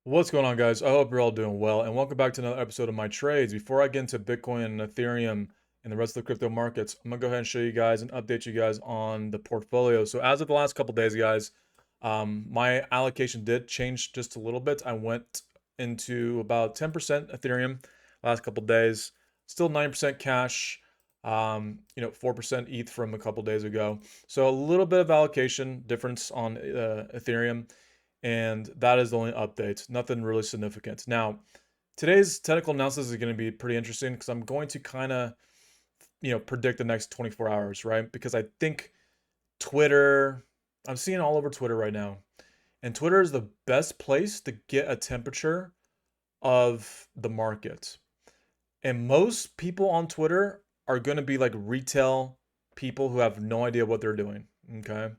What's going on, guys? I hope you're all doing well, and welcome back to another episode of my trades. Before I get into Bitcoin and Ethereum and the rest of the crypto markets, I'm gonna go ahead and show you guys and update you guys on the portfolio. So as of the last couple days, guys, my allocation did change just a little bit. I went into about 10% Ethereum last couple days, still 9% cash, 4% ETH from a couple days ago. So a little bit of allocation difference on Ethereum, and that is the only update. Nothing really significant. Now, today's technical analysis is going to be pretty interesting because I'm going to kind of, predict the next 24 hours, right? Because I think Twitter, I'm seeing all over Twitter right now, and Twitter is the best place to get a temperature of the market. And most people on Twitter are going to be like retail people who have no idea what they're doing. Okay.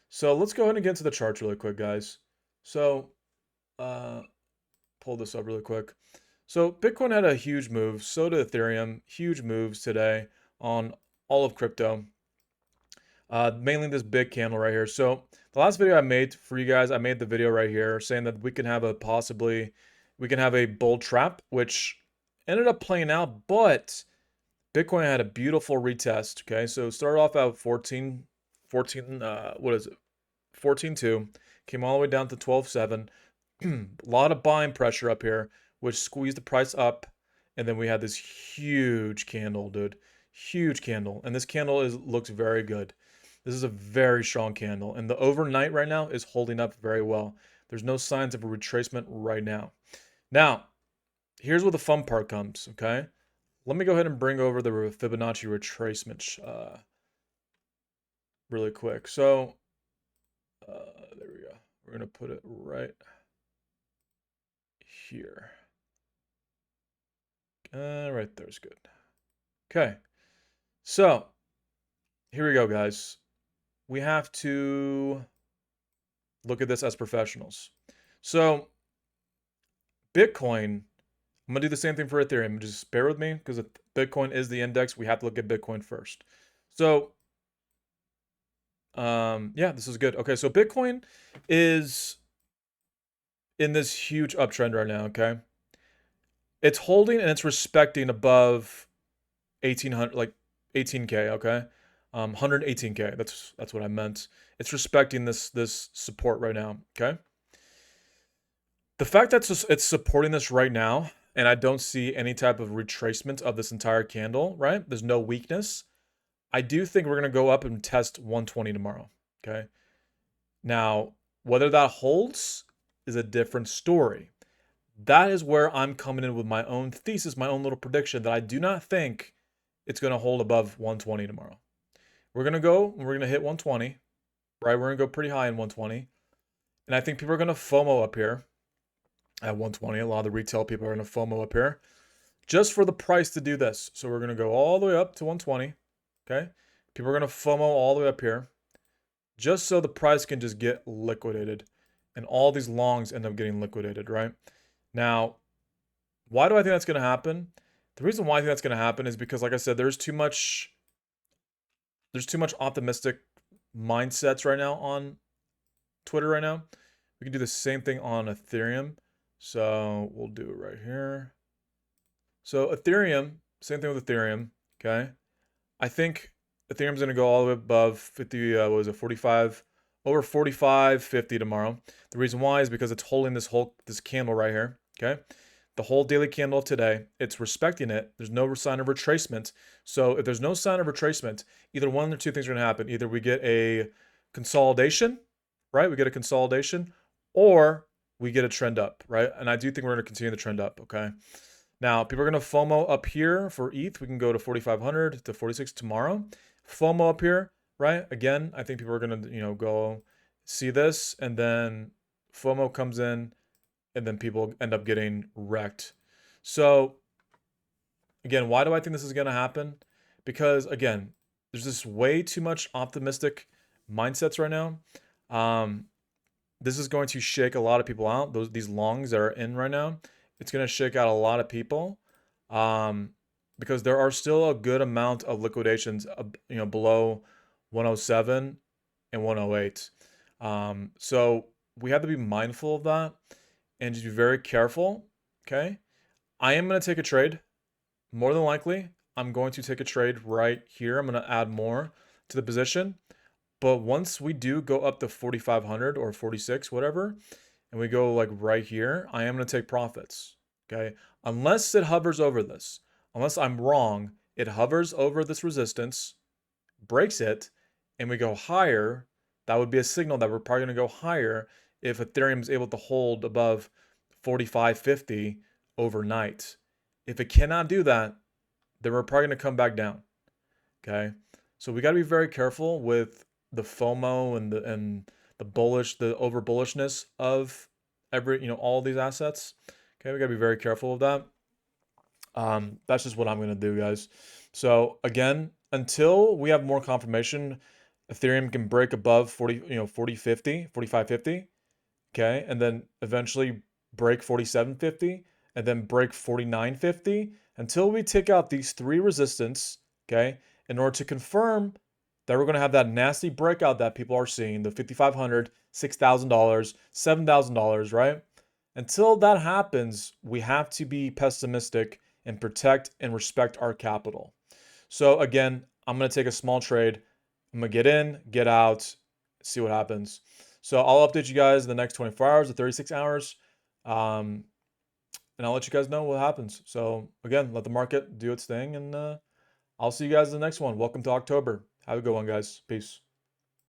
So let's go ahead and get into the charts really quick, guys. So, uh, pull this up really quick. So Bitcoin had a huge move. So did Ethereum. Huge moves today on all of crypto. Mainly this big candle right here. So the last video I made for you guys, I made the video right here saying that we can have a bull trap, which ended up playing out, but Bitcoin had a beautiful retest. Okay, so it started off at 14, what is it? 14.2, came all the way down to 12.7. A lot of buying pressure up here, which squeezed the price up. And then we had this huge candle, dude. Huge candle. And this candle looks very good. This is a very strong candle. And the overnight right now is holding up very well. There's no signs of a retracement right now. Now, here's where the fun part comes, okay? Let me go ahead and bring over the Fibonacci retracement really quick. So, there we go. We're going to put it right here. Right there's good. Okay. So, here we go, guys. We have to look at this as professionals. So, Bitcoin, I'm going to do the same thing for Ethereum. Just bear with me because if Bitcoin is the index, we have to look at Bitcoin first. So, yeah, this is good. Okay, so Bitcoin is in this huge uptrend right now, okay? It's holding and it's respecting above 1800, like 18K, okay? 118K. That's what I meant. It's respecting this support right now, okay? The fact that it's supporting this right now, and I don't see any type of retracement of this entire candle, right? There's no weakness. I do think we're gonna go up and test 120 tomorrow, okay? Now, whether that holds is a different story. That is where I'm coming in with my own thesis, my own little prediction that I do not think it's going to hold above 120 tomorrow. We're going to go, we're going to hit 120, right? We're going to go pretty high in 120. And I think people are going to FOMO up here at 120. A lot of the retail people are going to FOMO up here just for the price to do this. So we're going to go all the way up to 120. Okay. People are going to FOMO all the way up here just so the price can just get liquidated. And all these longs end up getting liquidated, right? Now, why do I think that's going to happen? The reason why I think that's going to happen is because, like I said, there's too much optimistic mindsets right now on Twitter right now. We can do the same thing on Ethereum. So we'll do it right here. So Ethereum, same thing with Ethereum. Okay, I think Ethereum's going to go all the way above 50. What was it? 45, over 45.50 tomorrow. The reason why is because it's holding this candle right here. Okay, the whole daily candle today, it's respecting it. There's no sign of retracement. So if there's no sign of retracement, either one or two things are going to happen. Either we get a consolidation, right? We get a consolidation, or we get a trend up, right? And I do think we're going to continue the trend up, okay? Now, people are going to FOMO up here for ETH. We can go to 4,500 to 46 tomorrow. FOMO up here, right? Again, I think people are going to, go see this, and then FOMO comes in, and then people end up getting wrecked. So, again, why do I think this is going to happen? Because, again, there's just way too much optimistic mindsets right now. This is going to shake a lot of people out. These longs that are in right now, it's going to shake out a lot of people, because there are still a good amount of liquidations, below 107 and 108. So we have to be mindful of that. and just be very careful. Okay. I am going to take a trade. More than likely, I'm going to take a trade right here. I'm going to add more to the position. But once we do go up to 4,500 or 46, whatever, and we go like right here, I am going to take profits. Okay. Unless it hovers over this, unless I'm wrong, it hovers over this resistance, breaks it, and we go higher. That would be a signal that we're probably going to go higher if Ethereum is able to hold above 45.50 overnight. If it cannot do that, then we're probably going to come back down. Okay. So we got to be very careful with the FOMO and the bullish, the over bullishness of all these assets. Okay, we got to be very careful of that. That's just what I'm gonna do, guys. So again, until we have more confirmation, Ethereum can break above 40, 40.50, 45.50. Okay, and then eventually break 47.50, and then break 49.50 until we take out these three resistance. Okay, in order to confirm that we're going to have that nasty breakout that people are seeing, the $5,500, $6,000, $7,000, right? Until that happens, we have to be pessimistic and protect and respect our capital. So again, I'm going to take a small trade. I'm going to get in, get out, see what happens. So I'll update you guys in the next 24 hours to 36 hours. And I'll let you guys know what happens. So again, let the market do its thing, and I'll see you guys in the next one. Welcome to October. Have a good one, guys. Peace.